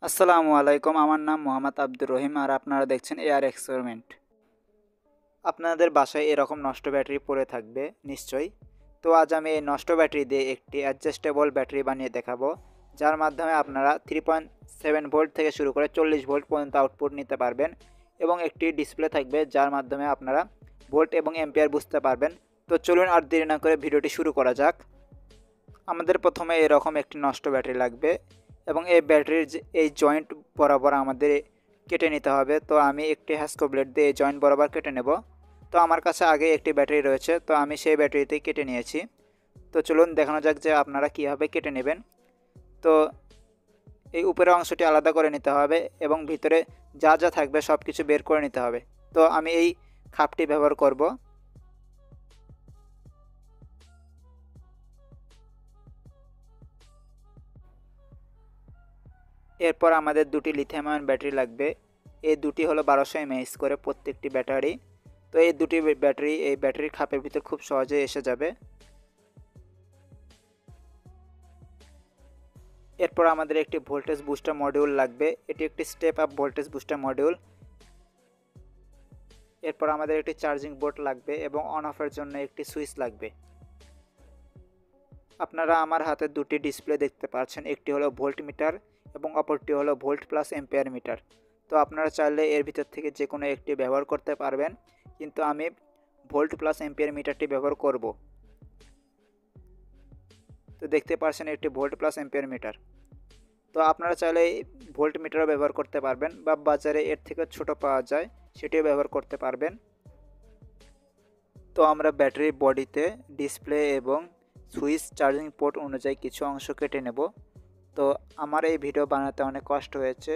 আসসালামু আলাইকুম। আমার নাম মোহাম্মদ আব্দুর রহিম আর আপনারা দেখছেন এআর এক্সপেরিমেন্ট। আপনাদের বাসায় এরকম নষ্ট ব্যাটারি পড়ে থাকবে নিশ্চয়ই। তো আজ আমি এই নষ্ট ব্যাটারি দিয়ে একটি অ্যাডজাস্টেবল ব্যাটারি বানিয়ে দেখাবো, যার মাধ্যমে আপনারা 3.7 ভোল্ট থেকে শুরু করে 40 ভোল্ট পর্যন্ত আউটপুট নিতে পারবেন এবং একটি ডিসপ্লে থাকবে যার মাধ্যমে আপনারা ভোল্ট এবং অ্যাম্পিয়ার বুঝতে পারবেন। তো চলুন আর দেরি না করে ভিডিওটি শুরু করা যাক। আমাদের প্রথমে এরকম একটি নষ্ট ব্যাটারি লাগবে এবং এই ব্যাটারির এই জয়েন্ট বরাবর আমাদের কেটে নিতে হবে। তো আমি একটি হ্যাস্কো ব্লেড দিয়ে এই জয়েন্ট বরাবর কেটে নেব। তো আমার কাছে আগে একটি ব্যাটারি রয়েছে, তো আমি সেই ব্যাটারিতেই কেটে নিয়েছি। তো চলুন দেখানো যাক যে আপনারা কীভাবে কেটে নেবেন। তো এই উপরের অংশটি আলাদা করে নিতে হবে এবং ভিতরে যা যা থাকবে সব কিছু বের করে নিতে হবে। তো আমি এই খাপটি ব্যবহার করব। এরপর আমাদের দুটি লিথিয়াম আয়ন ব্যাটারি লাগবে। এই দুটি হলো 1200 mAh করে প্রত্যেকটি ব্যাটারি। তো এই দুটি ব্যাটারি এই ব্যাটারির খাপের ভিতর খুব সহজেই এসে যাবে। এরপর আমাদের একটি ভোল্টেজ বুস্টার মডিউল লাগবে। এটি একটি step up voltage booster module. এরপর আমাদের একটি চার্জিং বোর্ড লাগবে এবং অন অফের জন্য একটি সুইচ লাগবে। আপনারা আমার হাতে দুটি ডিসপ্লে দেখতে পাচ্ছেন, একটি হলো ভোল্ট মিটার এবং অপরটি হলো ভোল্ট প্লাস এম্পিয়ার মিটার। তো আপনারা চাইলে এর ভিতর থেকে যে কোনো একটি ব্যবহার করতে পারবেন, কিন্তু আমি ভোল্ট প্লাস এম্পিয়ার মিটারটি ব্যবহার করব। তো দেখতে পাচ্ছেন একটি ভোল্ট প্লাস এম্পিয়ার মিটার। তো আপনারা চাইলে ভোল্ট মিটারও ব্যবহার করতে পারবেন বা বাজারে এর থেকে ছোট পাওয়া যায়, সেটিও ব্যবহার করতে পারবেন। তো আমরা ব্যাটারির বডিতে ডিসপ্লে এবং সুইচ চার্জিং পোর্ট অনুযায়ী কিছু অংশ কেটে নেব। তো আমার এই ভিডিও বানাতে অনেক কষ্ট হয়েছে,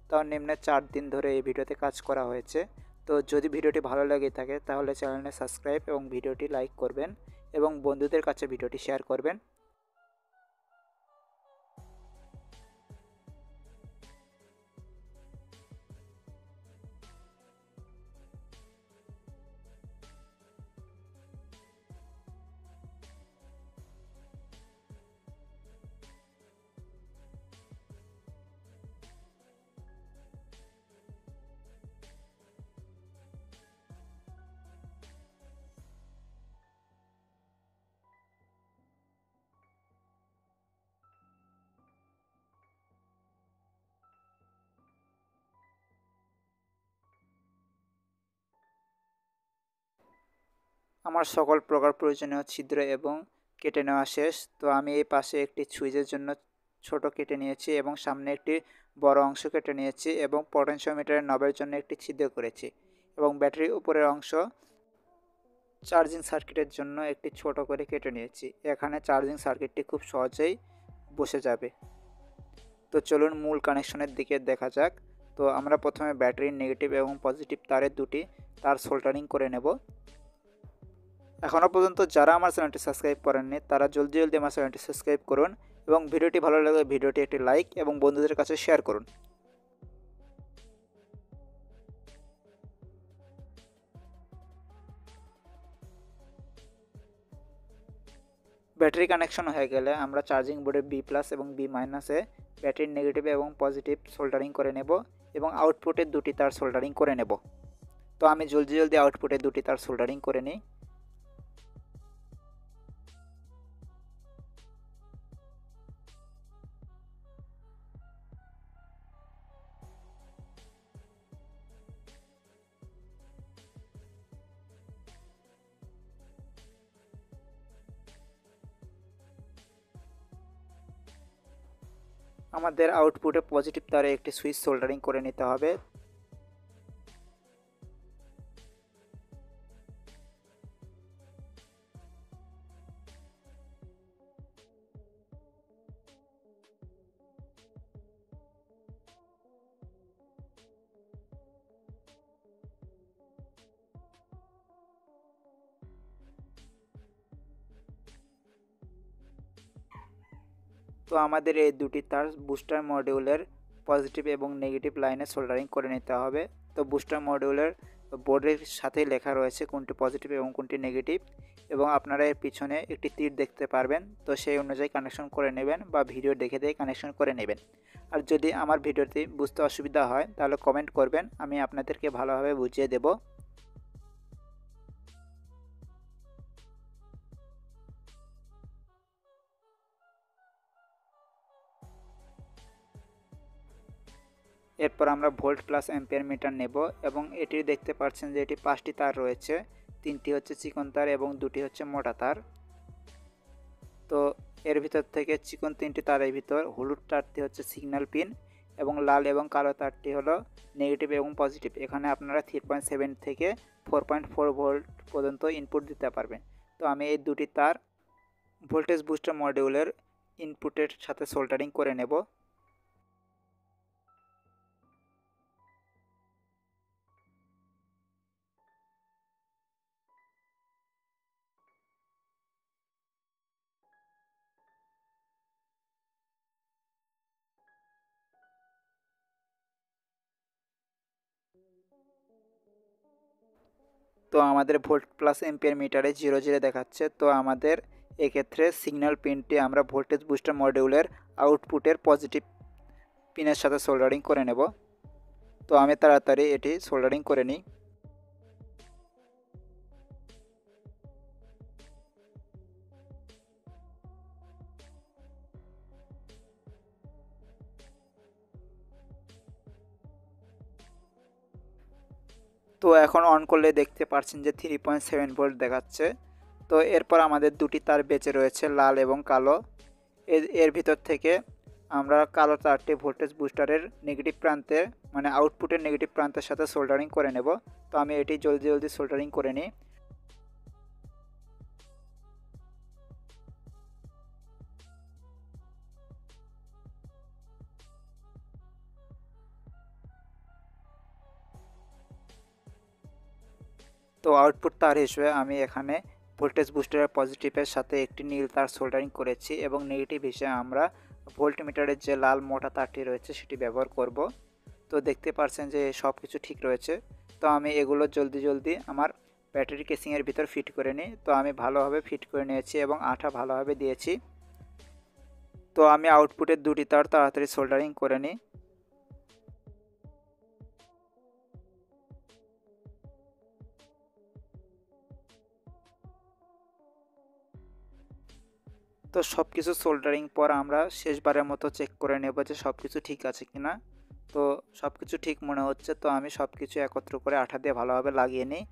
তাও নিম্নে 4 দিন ধরে এই ভিডিওতে কাজ করা হয়েছে। তো যদি ভিডিওটি ভালো লেগে থাকে তাহলে চ্যানেলে সাবস্ক্রাইব এবং ভিডিওটি লাইক করবেন এবং বন্ধুদের কাছে ভিডিওটি শেয়ার করবেন। আমার সকল প্রকার প্রয়োজনীয় ছিদ্র এবং কেটে নেওয়া শেষ। তো আমি এই পাশে একটি সুইচের জন্য ছোট কেটে নিয়েছি এবং সামনে একটি বড় অংশ কেটে নিয়েছি এবং পটেনশিওমিটারের নবের জন্য একটি ছিদ্র করেছি এবং ব্যাটারির উপরের অংশ চার্জিং সার্কিটের জন্য একটি ছোট করে কেটে নিয়েছি। এখানে চার্জিং সার্কিটটি খুব সহজেই বসে যাবে। তো চলুন মূল কানেকশনের দিকে দেখা যাক। তো আমরা প্রথমে ব্যাটারির নেগেটিভ এবং পজিটিভ তারের দুটি তার সোল্ডারিং করে নেব। এখনও পর্যন্ত যারা আমার চ্যানেলটি সাবস্ক্রাইব করেননি তারা জলদি জলদি আমার চ্যানেলটি সাবস্ক্রাইব করুন এবং ভিডিওটি ভালো লাগলে ভিডিওটি একটি লাইক এবং বন্ধুদের কাছে শেয়ার করুন। ব্যাটারি কানেকশন হয়ে গেলে আমরা চার্জিং বোর্ডে বি প্লাস এবং বি মাইনাসে ব্যাটারির নেগেটিভ এবং পজিটিভ সোল্ডারিং করে নেব এবং আউটপুটে দুটি তার সোল্ডারিং করে নেব। তো আমি জলদি জলদি আউটপুটে দুটি তার সোল্ডারিং করে নিই। আমাদের আউটপুটে পজিটিভ তারে একটি সুইচ সোল্ডারিং করে নিতে হবে। তো আমাদের এই দুটি তার বুস্টার মডিউলের পজিটিভ এবং নেগেটিভ লাইনে সোল্ডারিং করে নিতে হবে। তো বুস্টার মডিউলের বোর্ডের সাথে লেখা রয়েছে কোনটি পজিটিভ এবং কোনটি নেগেটিভ, এবং আপনারা এর পিছনে একটি তীর দেখতে পারবেন। তো সেই অনুযায়ী কানেকশন করে নেবেন বা ভিডিও দেখে কানেকশন করে নেবেন। আর যদি আমার ভিডিওটি বুঝতে অসুবিধা হয় তাহলে কমেন্ট করবেন, আমি আপনাদেরকে ভালোভাবে বুঝিয়ে দেব। এরপর আমরা ভোল্ট প্লাস অ্যাম্পিয়ার মিটার নেব এবং এটি দেখতে পাচ্ছেন যে এটি 5টি তার রয়েছে, 3টি হচ্ছে চিকন তার এবং 2টি হচ্ছে মোটা তার। তো এর ভিতর থেকে চিকন 3টি তারের ভিতর হলুদ তারটি হচ্ছে সিগন্যাল পিন এবং লাল এবং কালো তারটি হলো নেগেটিভ এবং পজিটিভ। এখানে আপনারা 3.7 থেকে 4.4 ভোল্ট পর্যন্ত ইনপুট দিতে পারবেন। তো আমি এই দুটি তার ভোল্টেজ বুস্টার মডিউলের ইনপুটের সাথে সোল্ডারিং করে নেব। তো আমাদের ভোল্ট প্লাস এম্পিয়ার মিটারে 0 দেখাচ্ছে। তো আমাদের এক্ষেত্রে সিগন্যাল পিনটি আমরা ভোল্টেজ বুস্টার মডিউলের আউটপুটের পজিটিভ পিনের সাথে সোল্ডারিং করে নেব। তো আমি তাড়াতাড়ি এটি সোল্ডারিং করে নিই। তো এখন অন করলে দেখতে পাচ্ছেন যে 3.7 ভোল্ট দেখাচ্ছে। তো এরপর আমাদের দুটি তার বেঁচে রয়েছে, লাল এবং কালো। এর ভিতর থেকে আমরা কালো তারটি ভোল্টেজ বুস্টারের নেগেটিভ প্রান্তে মানে আউটপুটের নেগেটিভ প্রান্তের সাথে সোল্ডারিং করে নেব। তো আমি এটি জলদি সোল্ডারিং করে নিই। তো আউটপুট তার হিসেবে আমি এখানে ভোল্টেজ বুস্টারের পজিটিভের সাথে একটি নীল তার সোল্ডারিং করেছি এবং নেগেটিভ হিসেবে আমরা ভোল্টমিটারের যে লাল মোটা তারটি রয়েছে সেটি ব্যবহার করব। তো দেখতে পাচ্ছেন যে সব কিছু ঠিক রয়েছে। তো আমি এগুলো জলদি আমার ব্যাটারি কেসিংয়ের ভিতর ফিট করে নিই। তো আমি ভালোভাবে ফিট করে নিয়েছি এবং আঠা ভালোভাবে দিয়েছি। তো আমি আউটপুটের দুটি তার তাড়াতাড়ি সোল্ডারিং করে নিই। তো সব কিছু সোল্ডারিং পর আমরা শেষবারের মতো চেক করে নেব যে সব কিছু ঠিক আছে কিনা। তো সব কিছু ঠিক মনে হচ্ছে। তো আমি সব কিছু একত্র করে আঠা দিয়ে ভালোভাবে লাগিয়ে নিই।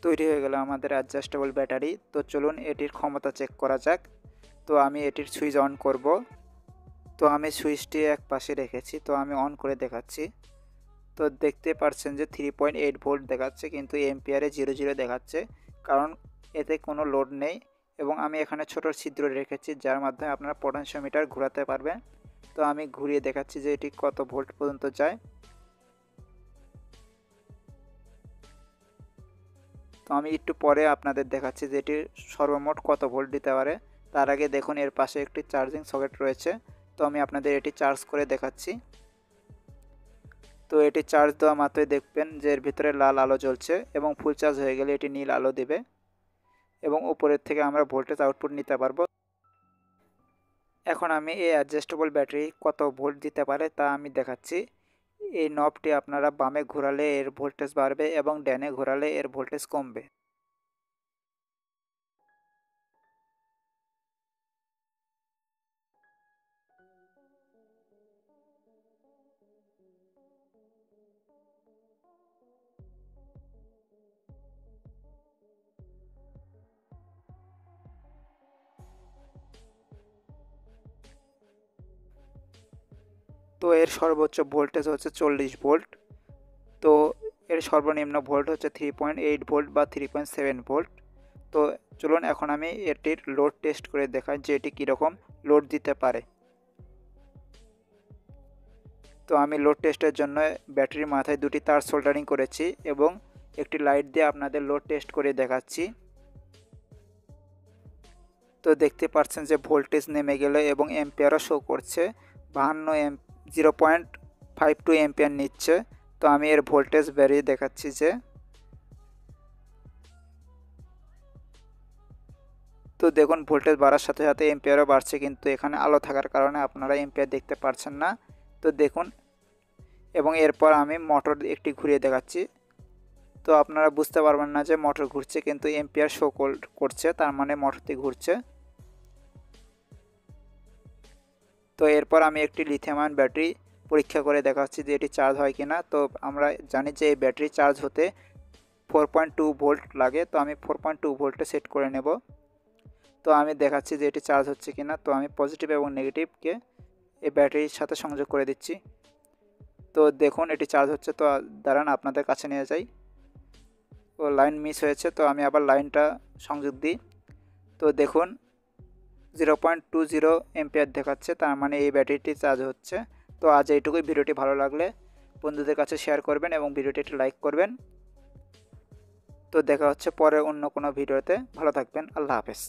তৈরি হয়ে গেল আমাদের অ্যাডজাস্টেবল ব্যাটারি। তো চলুন এটির ক্ষমতা চেক করা যাক। তো আমি এটির সুইচ অন করব। তো আমি সুইচটি এক পাশে রেখেছি। তো আমি অন করে দেখাচ্ছি। তো দেখতে পাচ্ছেন যে 3.8 ভোল্ট দেখাচ্ছে, কিন্তু এম্পিয়ারে 0 দেখাচ্ছে, কারণ এতে কোনো লোড নেই। এবং আমি এখানে ছোট ছিদ্র রেখেছি যার মাধ্যমে আপনারা পটেনশিওমিটার ঘোরাতে পারবেন। তো আমি ঘুরিয়ে দেখাচ্ছি যে এটি কত ভোল্ট পর্যন্ত যায়। তো আমি একটু পরে আপনাদের দেখাচ্ছি যে এটি সর্বমোট কত ভোল্ট দিতে পারে। তার আগে দেখুন এর পাশে একটি চার্জিং সকেট রয়েছে। তো আমি আপনাদের এটি চার্জ করে দেখাচ্ছি। তো এটি চার্জ দেওয়া মাত্রই দেখবেন যে এর ভিতরে লাল আলো জ্বলছে এবং ফুল চার্জ হয়ে গেলে এটি নীল আলো দেবে এবং উপরের থেকে আমরা ভোল্টেজ আউটপুট নিতে পারবো। এখন আমি এই অ্যাডজাস্টেবল ব্যাটারি কত ভোল্ট দিতে পারে তা আমি দেখাচ্ছি। এই নবটি আপনারা বামে ঘোরালে এর ভোল্টেজ বাড়বে এবং ডানে ঘোরালে এর ভোল্টেজ কমবে। তো এর সর্বোচ্চ ভোল্টেজ হচ্ছে 40 ভোল্ট। তো এর সর্বনিম্ন ভোল্ট হচ্ছে 3.8 ভোল্ট বা 3.7 ভোল্ট। তো চলুন এখন আমি এটির লোড টেস্ট করে দেখাই যে এটি কীরকম লোড দিতে পারে। তো আমি লোড টেস্টের জন্য ব্যাটারির মাথায় দুটি তার সোল্ডারিং করেছি এবং একটি লাইট দিয়ে আপনাদের লোড টেস্ট করে দেখাচ্ছি। তো দেখতে পাচ্ছেন যে ভোল্টেজ নেমে গেল এবং এম্পিয়ারও শো করছে 0.52 এম্পিয়ার নিচ্ছে। তো আমি এর ভোল্টেজ বেরিয়ে দেখাচ্ছি যে তো দেখুন ভোল্টেজ বাড়ার সাথে সাথে এম্পিয়ারও বাড়ছে, কিন্তু এখানে আলো থাকার কারণে আপনারা এম্পিয়ার দেখতে পাচ্ছেন না। তো দেখুন, এবং এরপর আমি মোটর একটি ঘুরিয়ে দেখাচ্ছি। তো আপনারা বুঝতে পারবেন না যে মোটর ঘুরছে, কিন্তু এম্পিয়ার শো করছে, তার মানে মোটরটি ঘুরছে। তো এরপর আমি একটি লিথিয়াম আয়ন ব্যাটারি পরীক্ষা করে দেখাচ্ছি যে এটি চার্জ হয় কিনা। তো আমরা জানি যে এই ব্যাটারি চার্জ হতে 4.2 ভোল্ট লাগে। তো আমি 4.2 ভোল্টে সেট করে নেব। তো আমি দেখাচ্ছি যে এটি চার্জ হচ্ছে কিনা। তো আমি পজিটিভ এবং নেগেটিভকে এই ব্যাটারির সাথে সংযোগ করে দিচ্ছি। তো দেখুন এটি চার্জ হচ্ছে। তো দাঁড়ান আপনাদের কাছে নিয়ে যাই। ও লাইন মিস হয়েছে, তো আমি আবার লাইনটা সংযোগ দিই। তো দেখুন 0.20 এম্পিয়ার দেখাচ্ছে, তার মানে এই ব্যাটারিটি চার্জ হচ্ছে। তো আজ এইটুকুই। ভিডিওটি ভালো লাগলে বন্ধুদের কাছে শেয়ার করবেন এবং ভিডিওটি একটু লাইক করবেন। তো দেখা হচ্ছে পরে অন্য কোনো ভিডিওতে। ভালো থাকবেন। আল্লাহ হাফেজ।